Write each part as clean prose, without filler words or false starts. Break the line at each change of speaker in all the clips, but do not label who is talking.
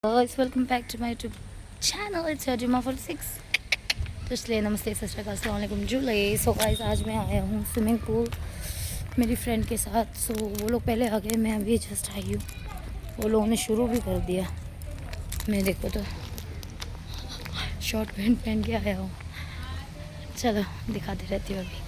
Guys, welcome back to my YouTube channel. It's your Juma 46. तो इसलिए नमस्ते सत श्री अकाल अस्सलाम वालेकुम जुले। सो गाइस आज मैं आया हूँ स्विमिंग पूल मेरी फ्रेंड के साथ। सो वो लोग पहले आ गए, मैं अभी जस्ट आई हूँ। वो लोगों ने शुरू भी कर दिया। मैं देखो तो शॉर्ट पैंट पहन के आया हूँ। चलो दिखाती रहती हूँ अभी।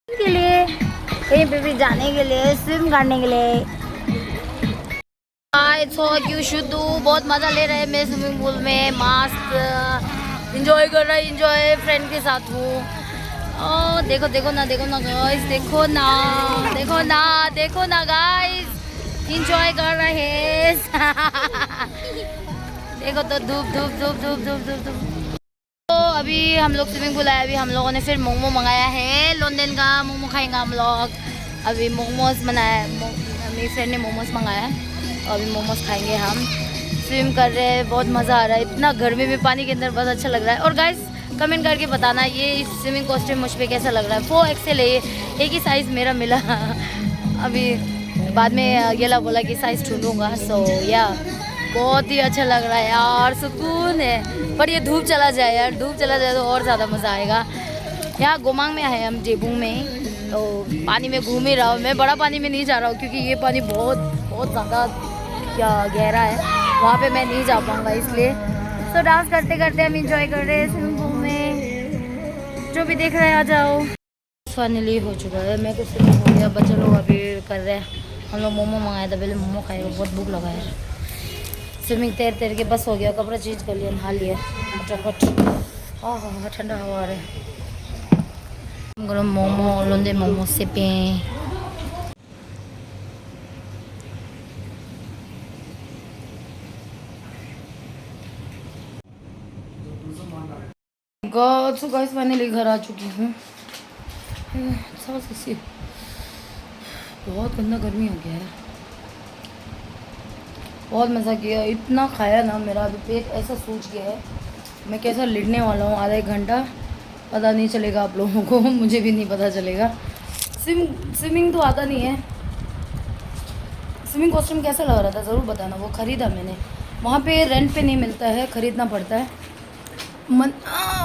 के लिए कहीं पे भी जाने के लिए, स्विम करने के लिए यू शुड डू। बहुत मज़ा ले रहे हैं मैं स्विमिंग पूल में, मस्त इंजॉय कर रहा है। इंजॉय फ्रेंड के साथ हूँ। ओ देखो देखो ना गाइस, देखो ना गाइस, इंजॉय कर रहे हैं। देखो तो धूप धूप धूप धूप धूप धूप धूप। तो अभी हम लोग स्विमिंग पूल आए। अभी हम लोगों ने फिर मोमो मंगाया है। लंदन का मोमो खाएंगे हम लोग। अभी मोमोज बनाया, मेरी फ्रेंड ने मोमोज मंगाया है। अभी मोमोज खाएंगे हम। स्विम कर रहे हैं, बहुत मज़ा आ रहा है। इतना गर्मी में पानी के अंदर बहुत अच्छा लग रहा है। और गाइस कमेंट करके बताना ये स्विमिंग कॉस्ट्यूम मुझ पर कैसा लग रहा है। 4XL है, एक ही साइज़ मेरा मिला। अभी बाद में गेला बोला कि साइज़ ढूंढूंगा। सो या बहुत ही अच्छा लग रहा है यार, सुकून है। पर ये धूप चला जाए यार, धूप चला जाए तो और ज़्यादा मज़ा आएगा। यहाँ गोमांग में है हम, जेबू में। तो पानी में घूम ही रहा हूँ मैं। बड़ा पानी में नहीं जा रहा हूँ क्योंकि ये पानी बहुत बहुत ज़्यादा गहरा है। वहाँ पे मैं नहीं जा पाऊँगा इसलिए। तो डांस करते करते हम इंजॉय कर रहे हैं स्विमिंग पूल में। जो भी देख रहे हैं आ जाओ। फाइनली हो चुका है, मैं कुछ स्विमिंग हो गया। बच्चे लोग अभी कर रहे हैं। हम लोग मोमो मंगाया था, पहले मोमो खाएगा, बहुत भूख लगा है। स्विमिंग तैर तैर के बस हो गया, कपड़ा चेंज कर लिया, नहा लिया फटाफट। हाँ ठंडा हवा आ रहा है। गरम मोमो, लोंदे मोमो सिपे। सो गाइस फाइनली घर आ चुकी हूँ। बहुत गंदा गर्मी हो गया है। बहुत मज़ा किया, इतना खाया ना, मेरा अभी पेट ऐसा सूज गया है। मैं कैसा लिटने वाला हूँ आधा एक घंटा, पता नहीं चलेगा आप लोगों को। मुझे भी नहीं पता चलेगा। स्विमिंग तो आता नहीं है। स्विमिंग कॉस्ट्यूम कैसा लग रहा था ज़रूर बताना। वो ख़रीदा मैंने, वहाँ पे रेंट पे नहीं मिलता है, ख़रीदना पड़ता है।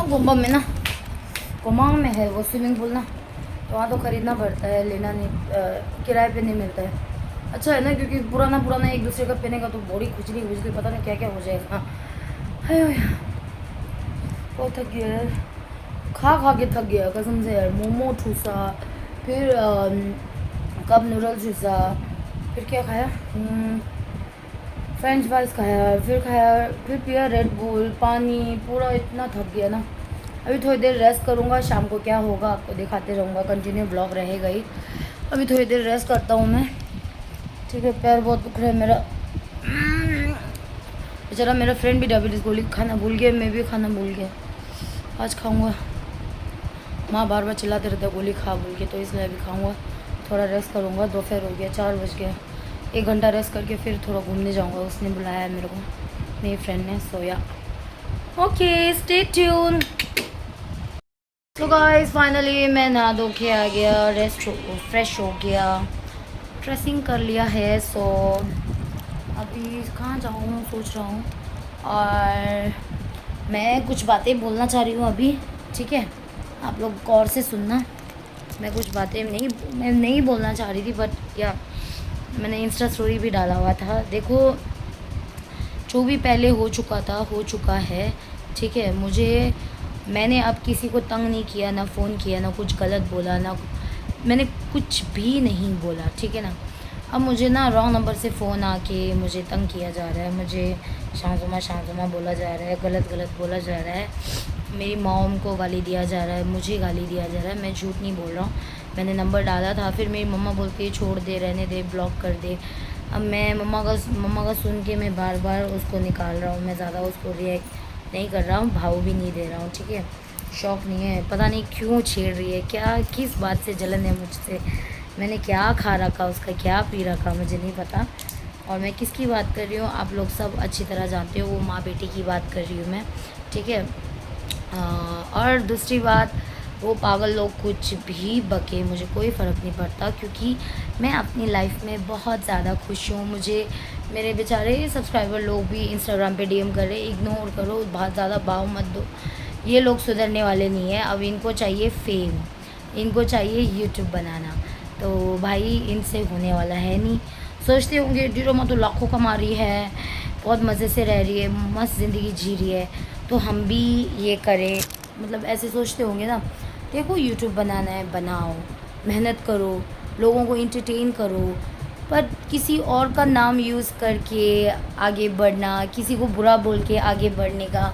गोम्बा में ना, गोमांग में है वो स्विमिंग पूल ना, तो वहाँ तो ख़रीदना पड़ता है, लेना नहीं, किराए पे नहीं मिलता है। अच्छा है ना, क्योंकि पुराना एक दूसरे का पहनेगा तो बॉडी खुजली पता नहीं क्या क्या हो जाएगा। बहुत थक गया यार, खा के थक गया कसम से यार। मोमो ठूसा, फिर कप नूडल्स ठूसा, फिर क्या खाया, फ्रेंच फ्राइज खाया, फिर पिया रेड बुल, पानी, पूरा इतना थक गया ना। अभी थोड़ी देर रेस्ट करूँगा, शाम को क्या होगा आपको दिखाते रहूँगा, कंटिन्यू ब्लॉग रहेगा ही। अभी थोड़ी देर रेस्ट करता हूँ मैं, ठीक है। पैर बहुत दुख रहा है मेरा। बेचारा मेरा फ्रेंड भी डायबिटीज़ गोली खाना भूल गया, मैं भी खाना भूल गया। आज खाऊंगा। माँ बार बार चिल्लाते रहते गोली खा बोल के, तो इसलिए अभी खाऊंगा। थोड़ा रेस्ट करूँगा। दोपहर हो गया, 4 बज गए। 1 घंटा रेस्ट करके फिर थोड़ा घूमने जाऊँगा। उसने बुलाया है मेरे को, मेरी फ्रेंड ने। सोया ओके, स्टे ट्यून। तो गाइस फाइनली मैं नहा धो के आ गया, फ्रेश हो गया, ड्रेसिंग कर लिया है। सो अभी कहाँ जाऊँ सोच रहा हूँ, और मैं कुछ बातें बोलना चाह रही हूँ अभी, ठीक है? आप लोग गौर से सुनना। मैं कुछ बातें मैं नहीं बोलना चाह रही थी, बट या मैंने इंस्टा स्टोरी भी डाला हुआ था। देखो, जो भी पहले हो चुका था हो चुका है, ठीक है? मैंने अब किसी को तंग नहीं किया, ना फ़ोन किया, ना कुछ गलत बोला, ना मैंने कुछ भी नहीं बोला, ठीक है ना? अब मुझे ना रॉन्ग नंबर से फ़ोन आके मुझे तंग किया जा रहा है, मुझे शांतुमा बोला जा रहा है, गलत बोला जा रहा है, मेरी मॉम को गाली दिया जा रहा है, मुझे गाली दिया जा रहा है। मैं झूठ नहीं बोल रहा हूँ। मैंने नंबर डाला था, फिर मेरी मम्मा बोलती है छोड़ दे, रहने दे, ब्लॉक कर दे। अब मैं मम्मा का सुन के मैं बार बार उसको निकाल रहा हूँ। मैं ज़्यादा उसको रिएक्ट नहीं कर रहा हूँ, भाव भी नहीं दे रहा हूँ, ठीक है? शौक नहीं है, पता नहीं क्यों छेड़ रही है, क्या किस बात से जलन है मुझसे। मैंने क्या खा रखा उसका, क्या पी रखा, मुझे नहीं पता। और मैं किसकी बात कर रही हूँ आप लोग सब अच्छी तरह जानते हो, वो माँ बेटी की बात कर रही हूँ मैं, ठीक है? और दूसरी बात, वो पागल लोग कुछ भी बके, मुझे कोई फ़र्क नहीं पड़ता, क्योंकि मैं अपनी लाइफ में बहुत ज़्यादा खुश हूँ। मुझे मेरे बेचारे सब्सक्राइबर लोग भी इंस्टाग्राम पे डीएम कर रहे हैं, इग्नोर करो, बहुत ज़्यादा भाव मत दो। ये लोग सुधरने वाले नहीं हैं। अब इनको चाहिए फेम, इनको चाहिए यूट्यूब बनाना, तो भाई इनसे होने वाला है नहीं। सोचते होंगे डीरोमा तो लाखों कमा रही है, बहुत मज़े से रह रही है, मस्त ज़िंदगी जी रही है, तो हम भी ये करें, मतलब ऐसे सोचते होंगे ना। देखो, यूट्यूब बनाना है, बनाओ, मेहनत करो, लोगों को इंटरटेन करो, पर किसी और का नाम यूज़ करके आगे बढ़ना, किसी को बुरा बोल के आगे बढ़ने का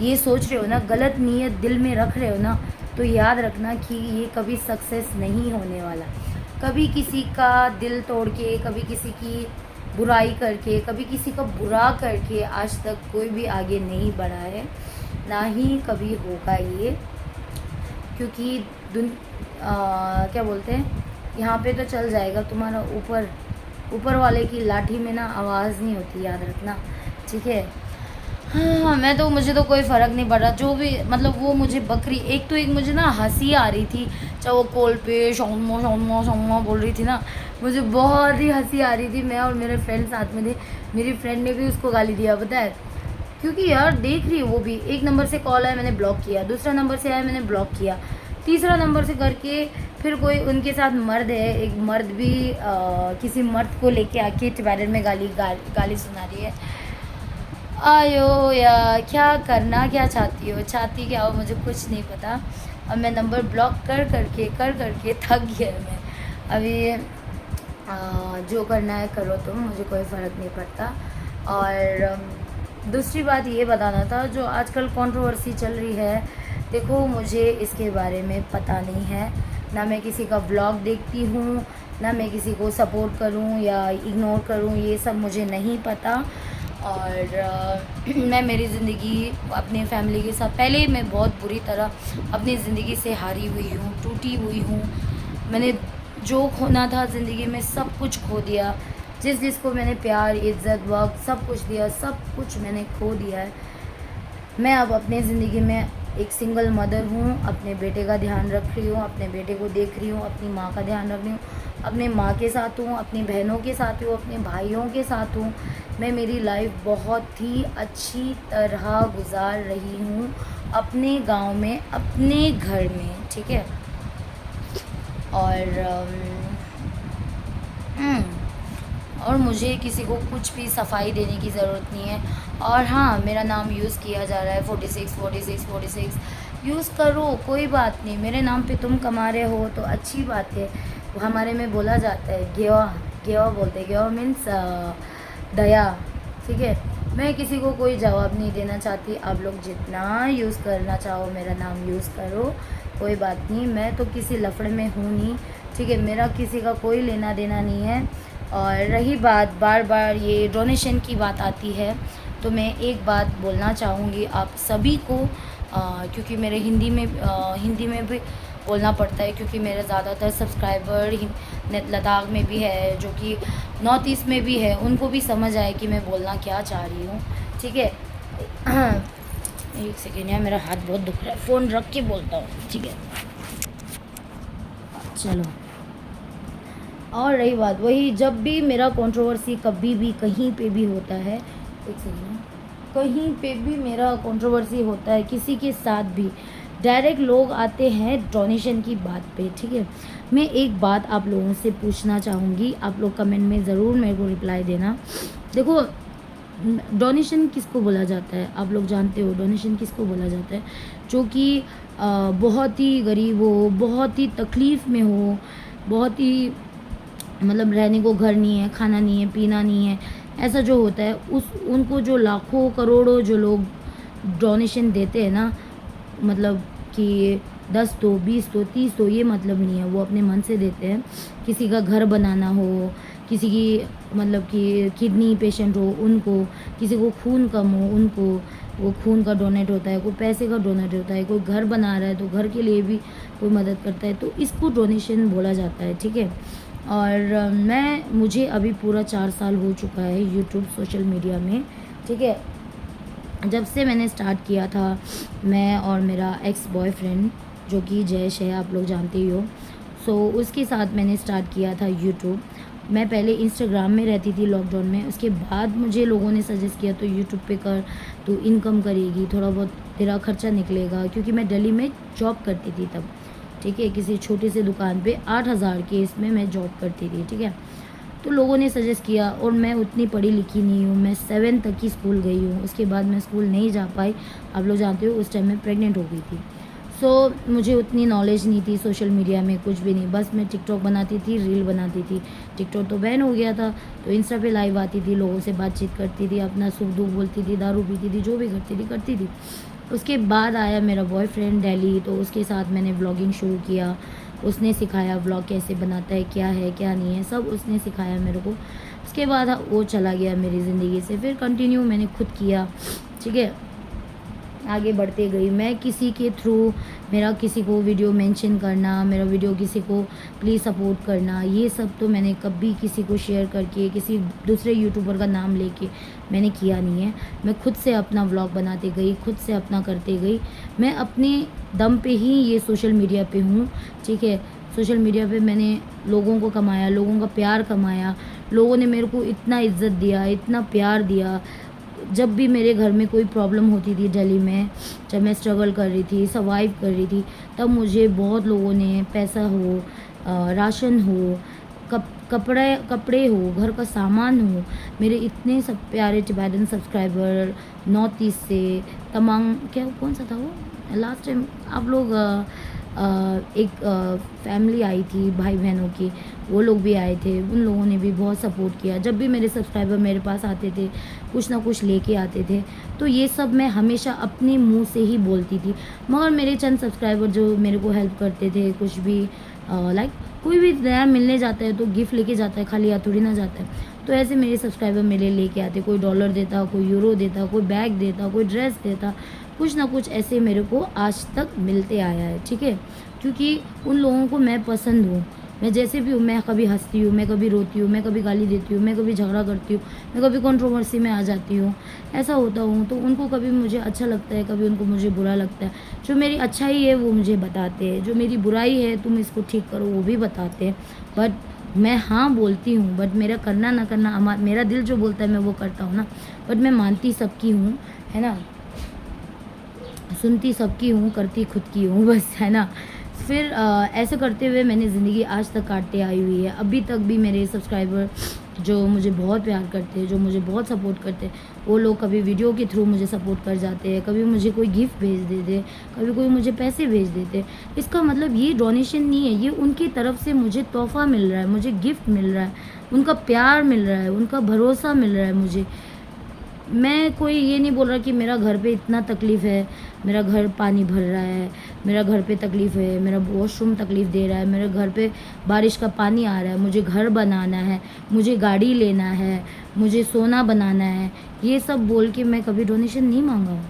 ये सोच रहे हो ना, गलत नीयत दिल में रख रहे हो ना, तो याद रखना कि ये कभी सक्सेस नहीं होने वाला। कभी किसी का दिल तोड़ के, कभी किसी की बुराई करके, कभी किसी का बुरा करके आज तक कोई भी आगे नहीं बढ़ा है, ना ही कभी होगा ये। क्योंकि क्या बोलते हैं, यहाँ पे तो चल जाएगा तुम्हारा, ऊपर वाले की लाठी में ना आवाज़ नहीं होती, याद रखना, ठीक है? हाँ, मुझे तो कोई फ़र्क नहीं पड़ रहा, जो भी, मतलब वो मुझे बकरी, एक मुझे ना हंसी आ रही थी, चाहे वो कॉल पे शौमा बोल रही थी ना, मुझे बहुत ही हंसी आ रही थी। मैं और मेरे फ्रेंड साथ में थे, मेरी फ्रेंड ने भी उसको गाली दिया, पता है? क्योंकि यार देख रही है वो भी, एक नंबर से कॉल आया मैंने ब्लॉक किया, दूसरा नंबर से आया मैंने ब्लॉक किया, तीसरा नंबर से करके फिर कोई उनके साथ मर्द है, एक मर्द भी किसी मर्द को लेके आके टिबेटन में गाली सुना रही है। आयो यार, क्या चाहती हो, चाहती क्या हो, मुझे कुछ नहीं पता। अब मैं नंबर ब्लॉक कर करके थक गया मैं। अभी जो करना है करो तुम, मुझे कोई फ़र्क नहीं पड़ता। और दूसरी बात ये बताना था, जो आजकल कंट्रोवर्सी चल रही है, देखो मुझे इसके बारे में पता नहीं है, ना मैं किसी का व्लॉग देखती हूँ, ना मैं किसी को सपोर्ट करूँ या इग्नोर करूँ, ये सब मुझे नहीं पता। और मैं मेरी ज़िंदगी अपने फैमिली के साथ, पहले मैं बहुत बुरी तरह अपनी ज़िंदगी से हारी हुई हूँ, टूटी हुई हूँ। मैंने जो खोना था ज़िंदगी में सब कुछ खो दिया, जिसको मैंने प्यार, इज़्ज़त, वक्त सब कुछ दिया, सब कुछ मैंने खो दिया है। मैं अब अपने ज़िंदगी में एक सिंगल मदर हूँ, अपने बेटे का ध्यान रख रही हूँ, अपने बेटे को देख रही हूँ, अपनी माँ का ध्यान रख रही हूँ, अपने माँ के साथ हूँ, अपनी बहनों के साथ हूँ, अपने भाइयों के साथ हूँ। मैं मेरी लाइफ बहुत ही अच्छी तरह गुजार रही हूँ अपने गांव में, अपने घर में, ठीक है? और मुझे किसी को कुछ भी सफाई देने की ज़रूरत नहीं है। और हाँ, मेरा नाम यूज़ किया जा रहा है, 46 यूज़ करो, कोई बात नहीं। मेरे नाम पे तुम कमा रहे हो तो अच्छी बात है। हमारे में बोला जाता है गेवा बोलते हैं, गेवा मीन्स दया, ठीक है? मैं किसी को कोई जवाब नहीं देना चाहती। आप लोग जितना यूज़ करना चाहो मेरा नाम यूज़ करो, कोई बात नहीं। मैं तो किसी लफड़े में हूँ नहीं, ठीक है? मेरा किसी का कोई लेना देना नहीं है। और रही बात बार बार ये डोनेशन की बात आती है, तो मैं एक बात बोलना चाहूँगी आप सभी को, क्योंकि मेरे हिंदी में भी बोलना पड़ता है, क्योंकि मेरे ज़्यादातर सब्सक्राइबर लद्दाख में भी है, जो कि नॉर्थ ईस्ट में भी है, उनको भी समझ आए कि मैं बोलना क्या चाह रही हूँ। ठीक है। एक सेकेंड यार, मेरा हाथ बहुत दुख रहा है, फ़ोन रख के बोलता हूँ। ठीक है, चलो। और रही बात वही, जब भी मेरा कंट्रोवर्सी कभी भी कहीं पे भी होता है, एक सेकेंड, कहीं पे भी मेरा कंट्रोवर्सी होता है किसी के साथ भी, डायरेक्ट लोग आते हैं डोनेशन की बात पे। ठीक है, मैं एक बात आप लोगों से पूछना चाहूँगी, आप लोग कमेंट में ज़रूर मेरे को रिप्लाई देना। देखो, डोनेशन किसको बोला जाता है, आप लोग जानते हो डोनेशन किसको बोला जाता है? जो कि बहुत ही गरीब हो, बहुत ही तकलीफ़ में हो, बहुत ही मतलब रहने को घर नहीं है, खाना नहीं है, पीना नहीं है, ऐसा जो होता है, उनको जो लाखों करोड़ों जो लोग डोनेशन देते हैं ना, मतलब कि 10 तो 20 तो 30 तो ये मतलब नहीं है, वो अपने मन से देते हैं। किसी का घर बनाना हो, किसी की मतलब कि किडनी पेशेंट हो उनको, किसी को खून कम हो उनको वो खून का डोनेट होता है, कोई पैसे का डोनेट होता है, कोई घर बना रहा है तो घर के लिए भी कोई मदद करता है, तो इसको डोनेशन बोला जाता है। ठीक है। और मुझे अभी पूरा 4 साल हो चुका है यूट्यूब सोशल मीडिया में। ठीक है, जब से मैंने स्टार्ट किया था, मैं और मेरा एक्स बॉयफ्रेंड जो कि जयेश है, आप लोग जानते ही हो, सो उसके साथ मैंने स्टार्ट किया था यूट्यूब। मैं पहले इंस्टाग्राम में रहती थी लॉकडाउन में, उसके बाद मुझे लोगों ने सजेस्ट किया तो यूट्यूब पे कर, तो इनकम करेगी, थोड़ा बहुत तेरा खर्चा निकलेगा, क्योंकि मैं दिल्ली में जॉब करती थी तब। ठीक है, किसी छोटी सी दुकान पे 8,000 के इसमें मैं जॉब करती थी। ठीक है, तो लोगों ने सजेस्ट किया, और मैं उतनी पढ़ी लिखी नहीं हूँ, मैं 7 तक की स्कूल गई हूँ, उसके बाद मैं स्कूल नहीं जा पाई। आप लोग जानते हो उस टाइम मैं प्रेग्नेंट हो गई थी। सो मुझे उतनी नॉलेज नहीं थी सोशल मीडिया में, कुछ भी नहीं, बस मैं टिकटॉक बनाती थी, रील बनाती थी। टिकटॉक तो बैन हो गया था, तो इंस्टा पे लाइव आती थी, लोगों से बातचीत करती थी, अपना सुख दुख बोलती थी, दारू पीती थी, जो भी करती थी। उसके बाद आया मेरा बॉयफ्रेंड दिल्ली, तो उसके साथ मैंने ब्लॉगिंग शुरू किया। उसने सिखाया ब्लॉग कैसे बनाता है, क्या है क्या नहीं है, सब उसने सिखाया मेरे को। उसके बाद वो चला गया मेरी ज़िंदगी से, फिर कंटिन्यू मैंने खुद किया। ठीक है, आगे बढ़ते गई मैं किसी के थ्रू, मेरा किसी को वीडियो मेंशन करना, मेरा वीडियो किसी को प्लीज़ सपोर्ट करना, ये सब तो मैंने कभी किसी को शेयर करके, किसी दूसरे यूट्यूबर का नाम लेके मैंने किया नहीं है। मैं खुद से अपना व्लॉग बनाते गई, खुद से अपना करते गई। मैं अपने दम पे ही ये सोशल मीडिया पे हूँ। ठीक है, सोशल मीडिया पे मैंने लोगों को कमाया, लोगों का प्यार कमाया, लोगों ने मेरे को इतना इज़्ज़त दिया, इतना प्यार दिया। जब भी मेरे घर में कोई प्रॉब्लम होती थी दिल्ली में, जब मैं स्ट्रगल कर रही थी, सर्वाइव कर रही थी, तब मुझे बहुत लोगों ने पैसा हो, राशन हो, कपड़े हो, घर का सामान हो, मेरे इतने सब प्यारे टिबेटन सब्सक्राइबर नॉर्थ ईस्ट से, तमांग, क्या कौन सा था वो लास्ट टाइम, आप लोग एक फैमिली आई थी भाई बहनों की, वो लोग भी आए थे, उन लोगों ने भी बहुत सपोर्ट किया। जब भी मेरे सब्सक्राइबर मेरे पास आते थे, कुछ ना कुछ लेके आते थे, तो ये सब मैं हमेशा अपने मुंह से ही बोलती थी। मगर मेरे चंद सब्सक्राइबर जो मेरे को हेल्प करते थे, कुछ भी लाइक कोई भी नया मिलने जाता है तो गिफ्ट लेके जाता है, खाली हाथ थोड़ी ना जाता है। तो ऐसे मेरे सब्सक्राइबर मेरे लेके आते, कोई डॉलर देता, कोई यूरो देता, कोई बैग देता, कोई ड्रेस देता, कुछ ना कुछ ऐसे मेरे को आज तक मिलते आया है। ठीक है, क्योंकि उन लोगों को मैं पसंद हूँ, मैं जैसे भी हूँ, मैं कभी हंसती हूँ, मैं कभी रोती हूँ, मैं कभी गाली देती हूँ, मैं कभी झगड़ा करती हूँ, मैं कभी कंट्रोवर्सी में आ जाती हूँ, ऐसा होता हूँ। तो उनको कभी मुझे अच्छा लगता है, कभी उनको मुझे बुरा लगता है। जो मेरी अच्छाई है वो मुझे बताते हैं, जो मेरी बुराई है तुम इसको ठीक करो वो भी बताते हैं। बट मैं हाँ बोलती हूँ, बट मेरा करना ना करना, मेरा दिल जो बोलता है मैं वो करता हूँ ना। बट मैं मानती सबकी हूँ, है ना, सुनती सबकी हूँ, करती खुद की हूँ, बस, है ना। फिर ऐसे करते हुए मैंने ज़िंदगी आज तक काटते आई हुई है। अभी तक भी मेरे सब्सक्राइबर जो मुझे बहुत प्यार करते हैं, जो मुझे बहुत सपोर्ट करते हैं, वो लोग कभी वीडियो के थ्रू मुझे सपोर्ट कर जाते हैं, कभी मुझे कोई गिफ्ट भेज देते, कभी कोई मुझे पैसे भेज देते। इसका मतलब ये डोनेशन नहीं है, ये उनकी तरफ से मुझे तोहफ़ा मिल रहा है, मुझे गिफ्ट मिल रहा है, उनका प्यार मिल रहा है, उनका भरोसा मिल रहा है मुझे। मैं कोई ये नहीं बोल रहा कि मेरा घर पे इतना तकलीफ़ है, मेरा घर पानी भर रहा है, मेरा घर पे तकलीफ़ है, मेरा वॉशरूम तकलीफ़ दे रहा है, मेरे घर पे बारिश का पानी आ रहा है, मुझे घर बनाना है, मुझे गाड़ी लेना है, मुझे सोना बनाना है, ये सब बोल के मैं कभी डोनेशन नहीं मांगा हूँ।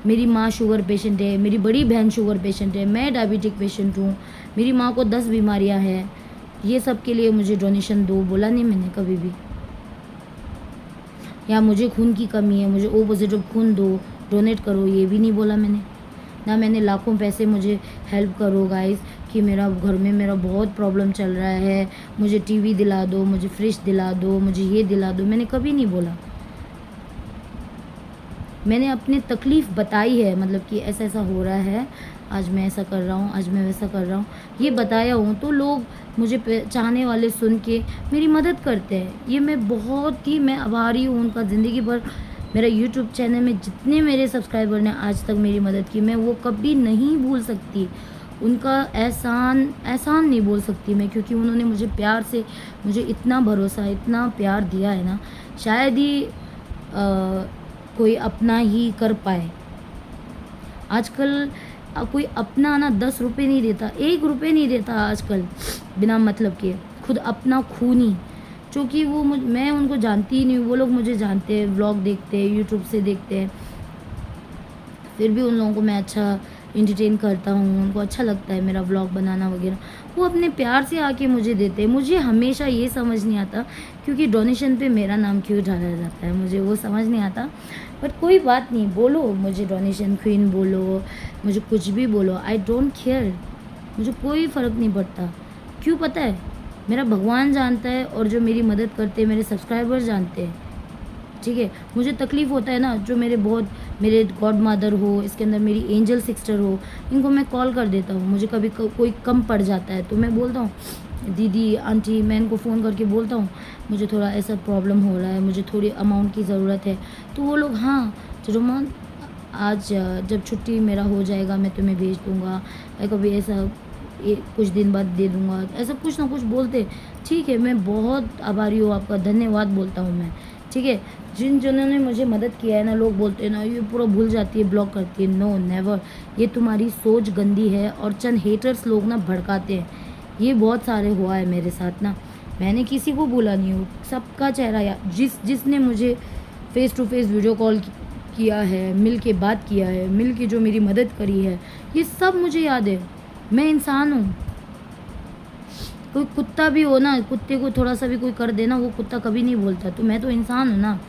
मेरी माँ शुगर पेशेंट है, मेरी बड़ी बहन शुगर पेशेंट है, मैं डायबिटिक पेशेंट हूँ, मेरी माँ को 10 बीमारियाँ हैं, ये सब के लिए मुझे डोनेशन दो बोला नहीं मैंने कभी भी। या मुझे खून की कमी है, मुझे ओ पॉजिटिव खून दो, डोनेट करो, ये भी नहीं बोला मैंने। ना मैंने लाखों पैसे मुझे हेल्प करो गाइस कि मेरा घर में मेरा बहुत प्रॉब्लम चल रहा है, मुझे टीवी दिला दो, मुझे फ्रिज दिला दो, मुझे ये दिला दो, मैंने कभी नहीं बोला। मैंने अपनी तकलीफ़ बताई है, मतलब कि ऐसा ऐसा हो रहा है, आज मैं ऐसा कर रहा हूँ, आज मैं वैसा कर रहा हूँ, ये बताया हूँ तो लोग मुझे चाहने वाले सुन के मेरी मदद करते हैं। ये मैं बहुत ही मैं आभारी हूँ उनका। ज़िंदगी भर मेरा यूट्यूब चैनल में जितने मेरे सब्सक्राइबर ने आज तक मेरी मदद की, मैं वो कभी नहीं भूल सकती। उनका एहसान नहीं बोल सकती मैं, क्योंकि उन्होंने मुझे प्यार से, मुझे इतना भरोसा, इतना प्यार दिया है ना, शायद ही कोई अपना ही कर पाए। आजकल कोई अपना ना 10 रुपये नहीं देता, 1 रुपये नहीं देता आजकल बिना मतलब के, खुद अपना खून ही। क्योंकि वो मैं उनको जानती ही नहीं, वो लोग मुझे जानते हैं, व्लॉग देखते हैं, यूट्यूब से देखते हैं, फिर भी उन लोगों को मैं अच्छा एंटरटेन करता हूँ, उनको अच्छा लगता है मेरा व्लॉग बनाना वगैरह, वो अपने प्यार से आके मुझे देते हैं। मुझे हमेशा ये समझ नहीं आता क्योंकि डोनेशन पे मेरा नाम क्यों डाला जाता है, मुझे वो समझ नहीं आता। बट कोई बात नहीं, बोलो मुझे डोनेशन क्वीन बोलो, मुझे कुछ भी बोलो, आई डोंट केयर, मुझे कोई फ़र्क नहीं पड़ता। क्यों पता है, मेरा भगवान जानता है और जो मेरी मदद करते हैं मेरे सब्सक्राइबर जानते हैं, ठीक है। मुझे तकलीफ़ होता है ना, जो मेरे गॉड मदर हो, इसके अंदर मेरी एंजल सिस्टर हो, इनको मैं कॉल कर देता हूँ। मुझे कभी कोई कम पड़ जाता है तो मैं बोलता हूँ दीदी आंटी, मैं इनको फ़ोन करके बोलता हूँ मुझे थोड़ा ऐसा प्रॉब्लम हो रहा है, मुझे थोड़ी अमाउंट की ज़रूरत है, तो वो लोग हाँ चलो माँ आज जब छुट्टी मेरा हो जाएगा मैं तुम्हें भेज दूँगा, या कभी ऐसा कुछ दिन बाद दे दूँगा, ऐसा कुछ ना कुछ बोलते। ठीक है, मैं बहुत आभारी हूँ आपका, धन्यवाद बोलता हूँ मैं, ठीक है। जिन्होंने ने मुझे मदद किया है ना, लोग बोलते हैं ना ये पूरा भूल जाती है, ब्लॉक करती है, नो नेवर, ये तुम्हारी सोच गंदी है और चंद हेटर्स लोग ना भड़काते हैं। ये बहुत सारे हुआ है मेरे साथ ना, मैंने किसी को बोला नहीं हूँ, सबका चेहरा या जिसने मुझे face to face video call किया है, मिल के बात किया है, मिल के जो मेरी मदद करी है, ये सब मुझे याद है। मैं इंसान हूँ, कोई कुत्ता भी हो ना, कुत्ते को थोड़ा सा भी कोई कर देना, वो कुत्ता कभी नहीं बोलता, तो मैं तो इंसान हूँ ना।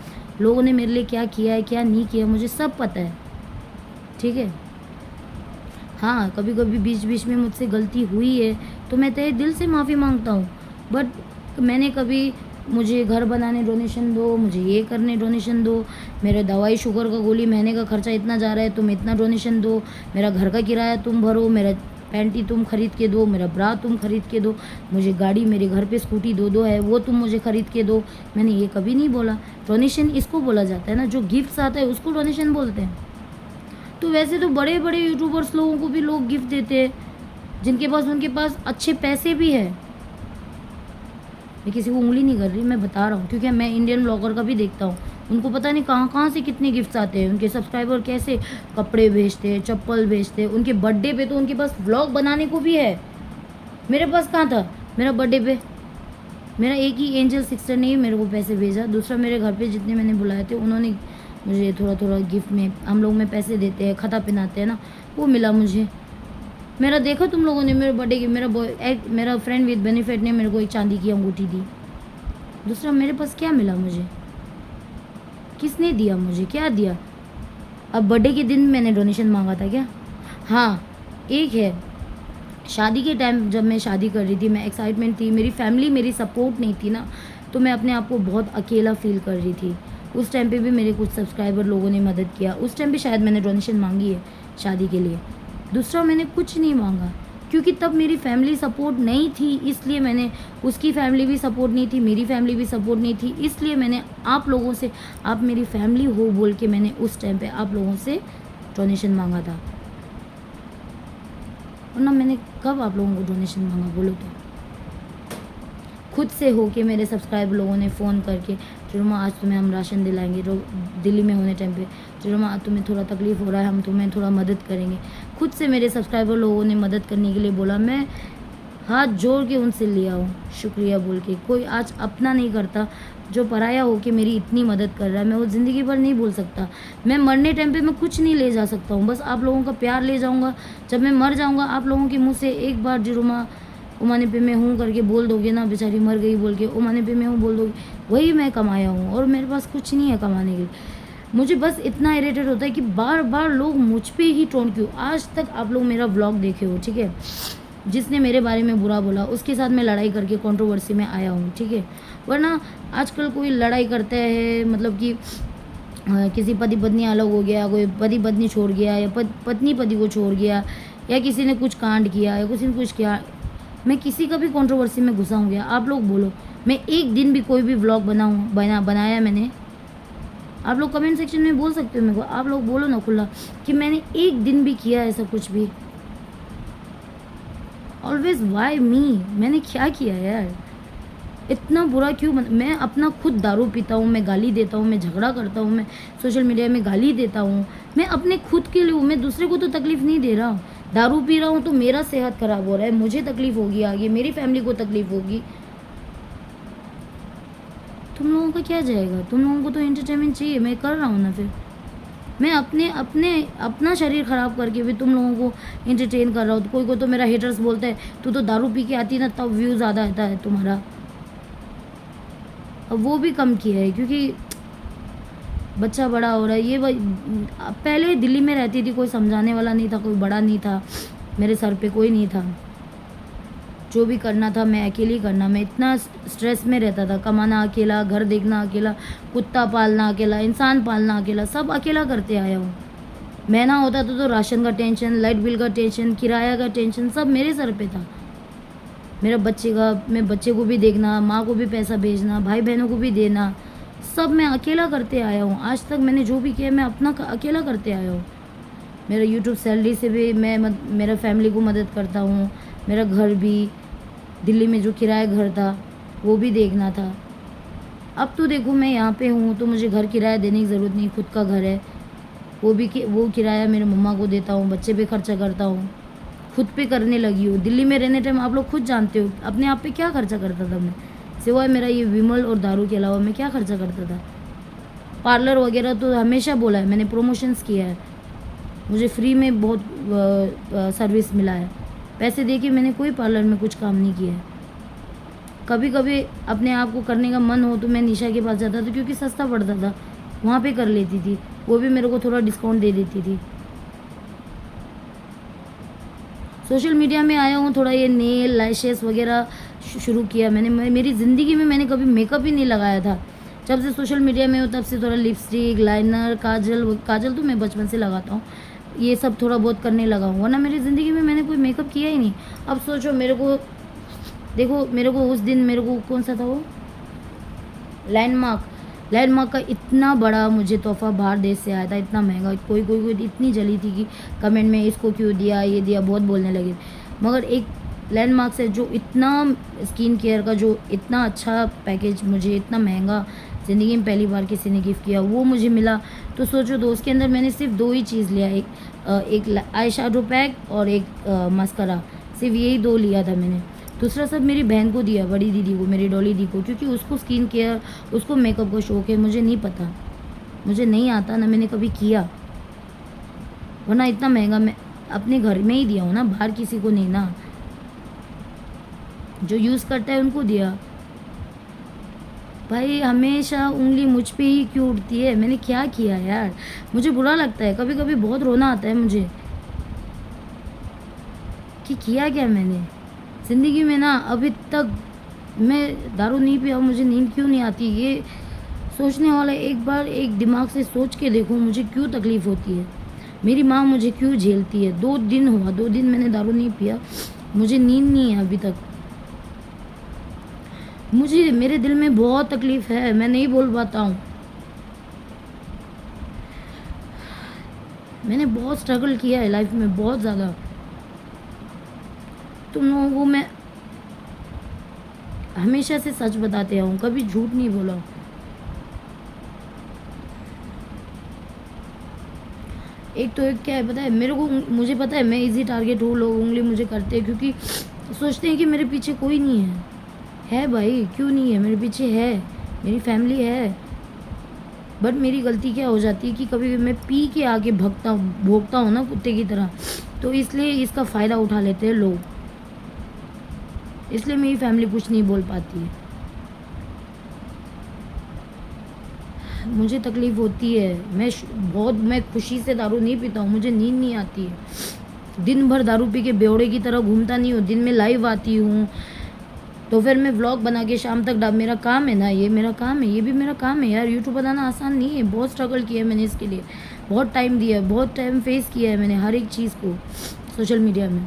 लोगों ने मेरे लिए क्या किया है क्या नहीं किया मुझे सब पता है, ठीक है। हाँ कभी कभी बीच बीच में मुझसे गलती हुई है तो मैं तहे दिल से माफ़ी मांगता हूँ, बट मैंने कभी मुझे घर बनाने डोनेशन दो, मुझे ये करने डोनेशन दो, मेरे दवाई शुगर का गोली महीने का खर्चा इतना जा रहा है तुम इतना डोनेशन दो, मेरा घर का किराया तुम भरो, मेरा पैंटी तुम खरीद के दो, मेरा ब्रा तुम खरीद के दो, मुझे गाड़ी, मेरे घर पे स्कूटी दो है वो तुम मुझे खरीद के दो, मैंने ये कभी नहीं बोला। डोनेशन इसको बोला जाता है ना, जो गिफ्ट्स आता है उसको डोनेशन बोलते हैं। तो वैसे तो बड़े बड़े यूट्यूबर्स लोगों को भी लोग गिफ्ट देते हैं, उनके पास अच्छे पैसे भी है। मैं किसी को उंगली नहीं कर रही, मैं बता रहा हूँ, क्योंकि मैं इंडियन ब्लॉगर का भी देखता हूँ, उनको पता नहीं कहाँ कहाँ से कितने गिफ्ट्स आते हैं, उनके सब्सक्राइबर कैसे कपड़े भेजते हैं, चप्पल भेजते हैं, उनके बर्थडे पे तो उनके पास व्लॉग बनाने को भी है। मेरे पास कहाँ था मेरा बर्थडे पे, मेरा एक ही एंजल सिस्टर ने ही मेरे को पैसे भेजा, दूसरा मेरे घर पे जितने मैंने बुलाए थे उन्होंने मुझे थोड़ा थोड़ा गिफ्ट में, हम लोग में पैसे देते हैं, खाता पिनाते हैं ना, वो मिला मुझे। मेरा देखो तुम लोगों ने मेरे बर्थडे की, मेरा फ्रेंड विद बेनिफिट ने मेरे को एक चांदी की अंगूठी दी। दूसरा मेरे पास क्या मिला मुझे, किसने दिया मुझे, क्या दिया? अब बर्थडे के दिन मैंने डोनेशन मांगा था क्या? हाँ एक है, शादी के टाइम जब मैं शादी कर रही थी, मैं एक्साइटमेंट थी, मेरी फैमिली मेरी सपोर्ट नहीं थी ना, तो मैं अपने आप को बहुत अकेला फील कर रही थी। उस टाइम पे भी मेरे कुछ सब्सक्राइबर लोगों ने मदद किया, उस टाइम पे शायद मैंने डोनेशन मांगी है शादी के लिए। दूसरा मैंने कुछ नहीं मांगा, क्योंकि तब मेरी फैमिली सपोर्ट नहीं थी, इसलिए मैंने, उसकी फैमिली भी सपोर्ट नहीं थी, मेरी फैमिली भी सपोर्ट नहीं थी, इसलिए मैंने आप लोगों से, आप मेरी फैमिली हो बोल के मैंने उस टाइम पे आप लोगों से डोनेशन मांगा था। और ना मैंने कब आप लोगों को डोनेशन मांगा बोलो तो? खुद से हो के मेरे सब्सक्राइबर लोगों ने फ़ोन करके, चिरुमा आज तुम्हें हम राशन दिलाएंगे, दिल्ली में होने टाइम पे, चिरुमा तुम्हें थोड़ा तकलीफ़ हो रहा है, हम तुम्हें थोड़ा मदद करेंगे। खुद से मेरे सब्सक्राइबर लोगों ने मदद करने के लिए बोला, मैं हाथ जोड़ के उनसे लिया हूँ शुक्रिया बोल के। कोई आज अपना नहीं करता, जो पराया हो के मेरी इतनी मदद कर रहा है, मैं वो ज़िंदगी भर नहीं भूल सकता। मैं मरने टाइम पे मैं कुछ नहीं ले जा सकता हूँ, बस आप लोगों का प्यार ले जाऊँगा। जब मैं मर जाऊँगा आप लोगों के मुँह से एक बार जिरुमा उमाने पे मैं हूँ करके बोल दोगे ना, बेचारी मर गई बोल के उमाने पे मैं हूँ बोल दोगे, वही मैं कमाया हूँ और मेरे पास कुछ नहीं है कमाने के लिए। मुझे बस इतना इरिटेट होता है कि बार बार लोग मुझ पे ही टोंट क्यों। आज तक आप लोग मेरा ब्लॉग देखे हो, ठीक है, जिसने मेरे बारे में बुरा बोला उसके साथ मैं लड़ाई करके कंट्रोवर्सी में आया हूँ, ठीक है। वरना आजकल कोई लड़ाई करता है मतलब कि किसी पति पत्नी अलग हो गया, कोई पति पत्नी छोड़ गया या पत्नी पति को छोड़ गया या किसी ने कुछ कांड किया या किसी ने कुछ किया, मैं किसी का भी कंट्रोवर्सी में घुसा हूँ गया। आप लोग बोलो मैं एक दिन भी कोई भी व्लॉग बनाया मैंने? आप लोग कमेंट सेक्शन में बोल सकते हो मेरे को, आप लोग बोलो ना खुला कि मैंने एक दिन भी किया ऐसा कुछ भी। Always why me? मैंने क्या किया यार, इतना बुरा क्यों मैं अपना खुद दारू पीता हूँ, मैं गाली देता हूँ, मैं झगड़ा करता हूँ, मैं सोशल मीडिया में गाली देता हूँ, मैं अपने खुद के लिए हूँ, मैं दूसरे को तो तकलीफ नहीं दे रहा हूँ। दारू पी रहा हूँ तो मेरा सेहत खराब हो रहा है, मुझे तकलीफ होगी, आगे मेरी फैमिली को तकलीफ होगी। तुम लोगों का क्या जाएगा? तुम लोगों को तो एंटरटेनमेंट चाहिए, मैं कर रहा हूँ ना, फिर मैं अपना शरीर ख़राब करके भी तुम लोगों को एंटरटेन कर रहा हूँ। कोई को तो मेरा हेटर्स बोलता है तू तो दारू पी के आती ना तब व्यूज़ ज़्यादा आता है तुम्हारा। अब वो भी कम किया है क्योंकि बच्चा बड़ा हो रहा है। ये पहले दिल्ली में रहती थी, कोई समझाने वाला नहीं था, कोई बड़ा नहीं था, मेरे सर पे कोई नहीं था। जो भी करना था मैं अकेली करना। मैं इतना स्ट्रेस में रहता था, कमाना अकेला, घर देखना अकेला, कुत्ता पालना अकेला, इंसान पालना अकेला, सब अकेला करते आया हूँ। महीना होता तो राशन का टेंशन, लाइट बिल का टेंशन, किराया का टेंशन, सब मेरे सर पे था। मेरा मैं बच्चे को भी देखना, माँ को भी पैसा भेजना, भाई बहनों को भी देना, सब मैं अकेला करते आया हूँ। आज तक मैंने जो भी किया मैं अपना अकेला करते आया हूँ। मेरा यूट्यूब सैलरी से भी मैं मेरा फैमिली को मदद करता हूँ। मेरा घर भी दिल्ली में जो किराया घर था वो भी देखना था। अब तो देखो मैं यहाँ पे हूँ तो मुझे घर किराया देने की ज़रूरत नहीं, खुद का घर है। वो किराया मेरे मम्मा को देता हूँ, बच्चे पे खर्चा करता हूँ, खुद पे करने लगी हूँ। दिल्ली में रहने टाइम आप लोग खुद जानते हो अपने आप पे क्या खर्चा करता था मैं, सिवाय मेरा ये विमल और दारू के अलावा मैं क्या खर्चा करता था। पार्लर वगैरह तो हमेशा बोला है मैंने, प्रमोशंस किया है, मुझे फ्री में बहुत सर्विस मिला है। पैसे दे के मैंने कोई पार्लर में कुछ काम नहीं किया है। कभी कभी अपने आप को करने का मन हो तो मैं निशा के पास जाता था क्योंकि सस्ता पड़ता था, वहाँ पे कर लेती थी, वो भी मेरे को थोड़ा डिस्काउंट दे देती थी। सोशल मीडिया में आया हूँ, थोड़ा ये नेल लैशेस वगैरह शुरू किया मैंने। मेरी ज़िंदगी में मैंने कभी मेकअप ही नहीं लगाया था। जब से सोशल मीडिया में हो तब से थोड़ा लिपस्टिक, लाइनर, काजल तो मैं बचपन से लगाता हूँ, ये सब थोड़ा बहुत करने लगा हूँ, वरना मेरी ज़िंदगी में मैंने कोई मेकअप किया ही नहीं। अब सोचो मेरे को, देखो मेरे को उस दिन मेरे को कौन सा था वो लैंडमार्क का इतना बड़ा मुझे तोहफा बाहर देश से आया था, इतना महंगा। कोई इतनी जली थी कि कमेंट में इसको क्यों दिया, ये दिया, बहुत बोलने लगे। मगर एक लैंडमार्क से जो इतना स्किन केयर का जो इतना अच्छा पैकेज मुझे इतना महंगा ज़िंदगी में पहली बार किसी ने गिफ्ट किया, वो मुझे मिला। तो सोचो तो उसके अंदर मैंने सिर्फ 2 ही चीज़ लिया, एक आई शेडो पैक और एक मस्करा, सिर्फ यही 2 लिया था मैंने। दूसरा सब मेरी बहन को दिया, बड़ी दीदी को, मेरी डॉली दी को, क्योंकि उसको स्किन केयर, उसको मेकअप का शौक है। मुझे नहीं पता, मुझे नहीं आता ना, मैंने कभी किया, वरना इतना महंगा मैं अपने घर में ही दिया हूँ ना, बाहर किसी को नहीं ना, जो यूज़ करता है उनको दिया। भाई हमेशा उंगली मुझ पे ही क्यों उठती है? मैंने क्या किया यार? मुझे बुरा लगता है, कभी कभी बहुत रोना आता है मुझे कि किया क्या मैंने ज़िंदगी में ना। अभी तक मैं दारू नहीं पिया, मुझे नींद क्यों नहीं आती, ये सोचने वाला एक बार एक दिमाग से सोच के देखो मुझे क्यों तकलीफ़ होती है, मेरी माँ मुझे क्यों झेलती है। 2 दिन हुआ, 2 दिन मैंने दारू नहीं पिया, मुझे नींद नहीं है अभी तक। मुझे मेरे दिल में बहुत तकलीफ़ है, मैं नहीं बोल पाता हूँ। मैंने बहुत स्ट्रगल किया है लाइफ में, बहुत ज़्यादा। तुम लोगों को मैं हमेशा से सच बताते हूँ, कभी झूठ नहीं बोला। एक तो एक क्या है पता है मेरे को, मुझे पता है मैं इजी टारगेट हूँ, लोग उंगली मुझे करते हैं क्योंकि सोचते हैं कि मेरे पीछे कोई नहीं है। है भाई, क्यों नहीं है, मेरे पीछे है। मेरी फैमिली है। बट मेरी गलती क्या हो जाती है कि कभी मैं पी के आके भोगता हूँ ना कुत्ते की तरह, तो इसलिए इसका फ़ायदा उठा लेते हैं लोग, इसलिए मेरी फैमिली कुछ नहीं बोल पाती है। मुझे तकलीफ़ होती है, मैं खुशी से दारू नहीं पीता हूँ, मुझे नींद नहीं आती है। दिन भर दारू पी के बेवड़े की तरह घूमता नहीं हूँ, दिन में लाइव आती हूँ, तो फिर मैं व्लॉग बना के शाम तक मेरा काम है ना, ये मेरा काम है, ये भी मेरा काम है यार। यूट्यूब बनाना आसान नहीं है, बहुत स्ट्रगल किया है मैंने इसके लिए, बहुत टाइम दिया है, बहुत टाइम फेस किया है मैंने हर एक चीज़ को सोशल मीडिया में।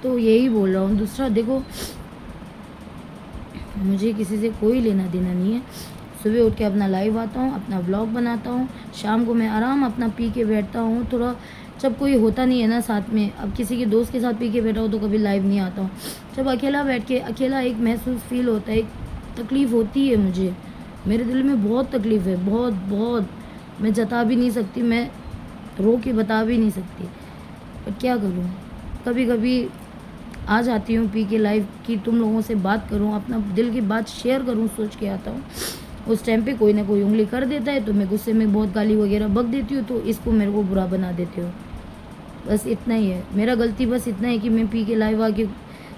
तो यही बोल रहा हूँ। दूसरा देखो, मुझे किसी से कोई लेना देना नहीं है। सुबह उठ के अपना लाइव आता हूँ, अपना व्लॉग बनाता हूँ, शाम को मैं आराम अपना पी के बैठता हूँ। थोड़ा जब कोई होता नहीं है ना साथ में, अब किसी के दोस्त के साथ पी के बैठा हूँ तो कभी लाइव नहीं आता हूँ। जब अकेला बैठ के अकेला एक महसूस फील होता है, एक तकलीफ़ होती है मुझे, मेरे दिल में बहुत तकलीफ़ है, बहुत बहुत। मैं जता भी नहीं सकती, मैं रो के बता भी नहीं सकती, पर क्या करूँ। कभी कभी आ जाती हूँ पी के लाइव कि तुम लोगों से बात करूँ, अपना दिल की बात शेयर करूँ, सोच के आता हूँ। उस टाइम पे कोई ना कोई उंगली कर देता है तो मैं गुस्से में बहुत गाली वगैरह बक देती हूँ, तो इसको मेरे को बुरा बना देते हो। बस इतना ही है मेरा गलती, बस इतना है कि मैं पी के लाइव आके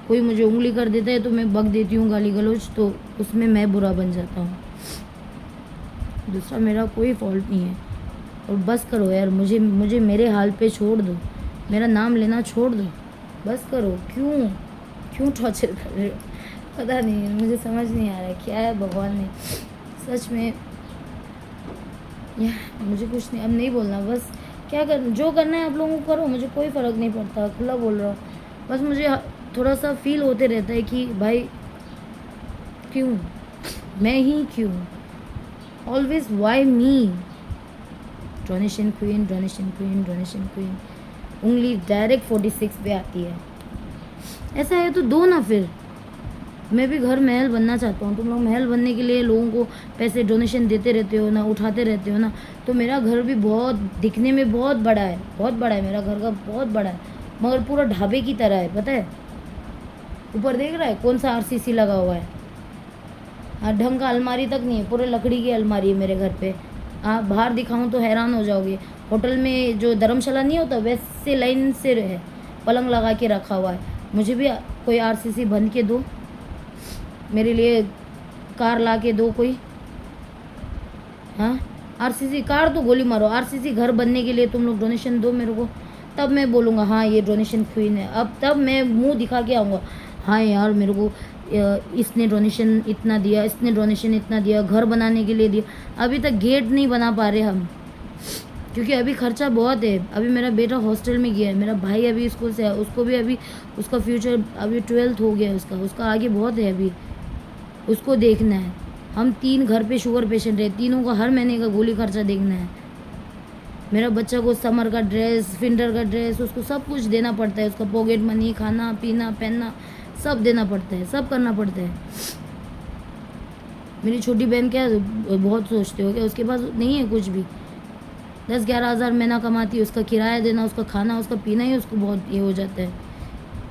कोई मुझे उंगली कर देता है तो मैं बक देती हूँ गाली गलौज, तो उसमें मैं बुरा बन जाता हूँ। दूसरा मेरा कोई फॉल्ट नहीं है। और बस करो यार, मुझे मेरे हाल पे छोड़ दो, मेरा नाम लेना छोड़ दो, बस करो। क्यों टॉर्चर कर रहे हो? पता नहीं, मुझे समझ नहीं आ रहा है क्या है भगवान ने, सच में यार मुझे कुछ नहीं, अब नहीं बोलना। बस क्या जो करना है आप लोगों को करो, मुझे कोई फ़र्क नहीं पड़ता, खुला बोल रहा हूँ। बस मुझे थोड़ा सा फील होते रहता है कि भाई क्यों मैं ही, क्यों always why me. Donation queen, donation queen, donation queen, उंगली डायरेक्ट 46 पे आती है। ऐसा है तो दो ना फिर, मैं भी घर महल बनना चाहता हूँ। तुम लोग महल बनने के लिए लोगों को पैसे डोनेशन देते रहते हो ना, उठाते रहते हो ना, तो मेरा घर भी बहुत दिखने में बहुत बड़ा है, बहुत बड़ा है मेरा घर का, बहुत बड़ा है, मगर पूरा ढाबे की तरह है, पता है। ऊपर देख रहा है कौन सा आरसीसी लगा हुआ है, हाँ ढंग का अलमारी तक नहीं है, पूरे लकड़ी की अलमारी है मेरे घर पे। हाँ बाहर दिखाऊं तो हैरान हो जाओगे, होटल में जो धर्मशाला नहीं होता वैसे लाइन से है, पलंग लगा के रखा हुआ है। मुझे भी कोई आरसीसी बन के दो, मेरे लिए कार ला के दो कोई। हाँ आरसीसी कार तो गोली मारो, आरसीसी घर बनने के लिए तुम लोग डोनेशन दो मेरे को, तब मैं बोलूँगा हाँ ये डोनेशन क्वीन है। अब तब मैं मुंह दिखा के आऊँगा, हाँ यार मेरे को इसने डोनेशन इतना दिया, इसने डोनेशन इतना दिया, घर बनाने के लिए दिया। अभी तक गेट नहीं बना पा रहे हम, क्योंकि अभी खर्चा बहुत है। अभी मेरा बेटा हॉस्टल में गया है, मेरा भाई अभी स्कूल से है, उसको भी अभी उसका फ्यूचर अभी 12th हो गया है, उसका आगे बहुत है, अभी उसको देखना है। हम 3 घर पे शुगर पेशेंट है, तीनों का हर महीने का गोली खर्चा देखना है। मेरा बच्चा को समर का ड्रेस, विंटर का ड्रेस, उसको सब कुछ देना पड़ता है, उसका पॉकेट मनी, खाना पीना पहनना सब देना पड़ता है, सब करना पड़ता है। मेरी छोटी बहन क्या बहुत सोचते हो क्या, उसके पास नहीं है कुछ भी, 10-11 हज़ार महीना कमाती है, उसका किराया देना, उसका खाना, उसका पीना ही उसको बहुत ये हो जाता है।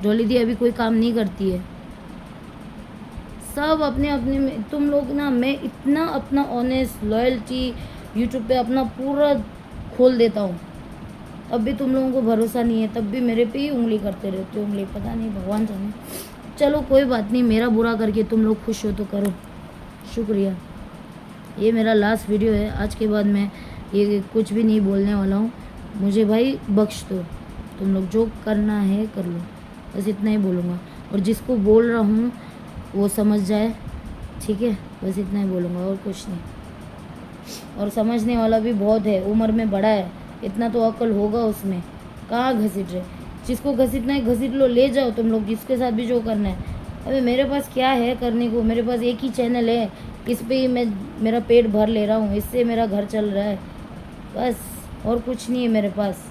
डॉली दी अभी कोई काम नहीं करती है, सब अपने अपने में। तुम लोग ना, मैं इतना अपना ऑनेस्ट लॉयल्टी यूट्यूब पे अपना पूरा खोल देता हूँ, तब भी तुम लोगों को भरोसा नहीं है, तब भी मेरे पे ही उंगली करते रहते हो, उंगली पता नहीं भगवान जाने। चलो कोई बात नहीं, मेरा बुरा करके तुम लोग खुश हो तो करो, शुक्रिया। ये मेरा लास्ट वीडियो है, आज के बाद मैं ये कुछ भी नहीं बोलने वाला हूँ। मुझे भाई बख्श दो, तुम लोग जो करना है कर लो, बस इतना ही बोलूँगा। और जिसको बोल रहा हूँ वो समझ जाए, ठीक है, बस इतना ही बोलूँगा और कुछ नहीं। और समझने वाला भी बहुत है, उम्र में बड़ा है, इतना तो अक्ल होगा उसमें, कहाँ घसीट रहे। जिसको घसीटना है घसीट लो, ले जाओ तुम लोग, जिसके साथ भी जो करना है। अबे मेरे पास क्या है करने को, मेरे पास एक ही चैनल है, इस पे ही मैं मेरा पेट भर ले रहा हूँ, इससे मेरा घर चल रहा है, बस और कुछ नहीं है मेरे पास।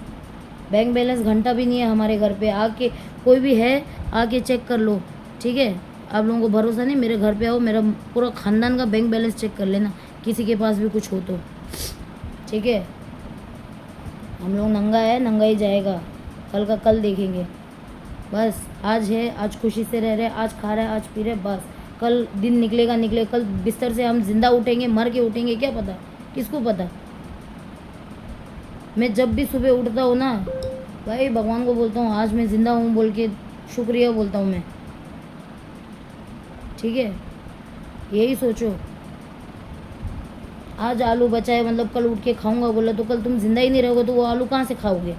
बैंक बैलेंस घंटा भी नहीं है हमारे घर पे, आके कोई भी है आके चेक कर लो, ठीक है। आप लोगों को भरोसा नहीं, मेरे घर पे आओ, मेरा पूरा ख़ानदान का बैंक बैलेंस चेक कर लेना, किसी के पास भी कुछ हो तो, ठीक है। हम लोग नंगा है, नंगा ही जाएगा, कल का कल देखेंगे। बस आज है, आज खुशी से रह रहे, आज खा रहे, आज पी रहे, बस कल दिन निकलेगा निकलेगा, कल बिस्तर से हम जिंदा उठेंगे, मर के उठेंगे, क्या पता, किसको पता। मैं जब भी सुबह उठता हूँ ना भाई, भगवान को बोलता हूँ आज मैं ज़िंदा हूँ बोल के शुक्रिया बोलता हूँ मैं, ठीक है। यही सोचो, आज आलू बचा है मतलब कल उठ के खाऊंगा बोला तो कल तुम जिंदा ही नहीं रहोगे तो वो आलू कहाँ से खाओगे।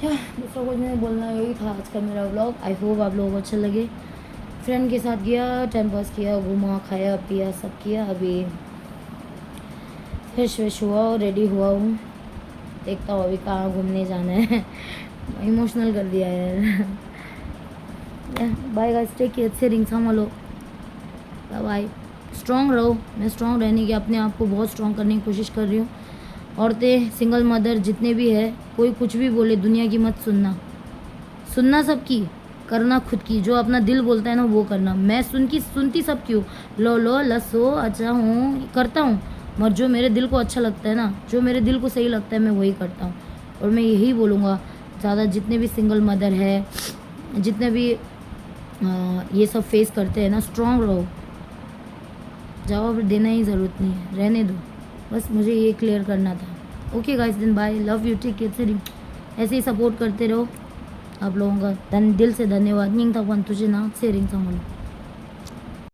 दूसरा कुछ नहीं बोलना, यही था आज का मेरा व्लॉग। आई होप आप लोगों को अच्छा लगे। फ्रेंड के साथ गया, टाइम पास किया, घूमा, खाया पिया, सब किया। अभी फ्रेश व्रेश हुआ और रेडी हुआ हूँ, देखता हूँ अभी कहाँ घूमने जाना है। इमोशनल कर दिया यार। बाय गाइस, टेक केयर, से रिंग संभालो, बाय बाय। स्ट्रॉन्ग रहो, मैं स्ट्रॉन्ग रहने की, अपने आप को बहुत स्ट्रॉन्ग करने की कोशिश कर रही हूँ। औरतें, सिंगल मदर जितने भी है, कोई कुछ भी बोले दुनिया की मत सुनना, सुनना सबकी, करना खुद की। जो अपना दिल बोलता है ना वो करना। मैं सुनती सब क्यों, लो लसो अच्छा हूँ, करता हूँ, मगर जो मेरे दिल को अच्छा लगता है ना, जो मेरे दिल को सही लगता है मैं वही करता हूँ। और मैं यही बोलूँगा ज़्यादा, जितने भी सिंगल मदर है, जितने भी ये सब फेस करते हैं ना, स्ट्रॉन्ग रहो, जवाब देना ही ज़रूरत नहीं है, रहने दो, बस मुझे ये क्लियर करना था। Okay guys, then bye, love you, take care, ऐसे ही सपोर्ट करते रहो। आप लोगों का दिल से धन्यवाद। निंग था तुझे ना से रिंग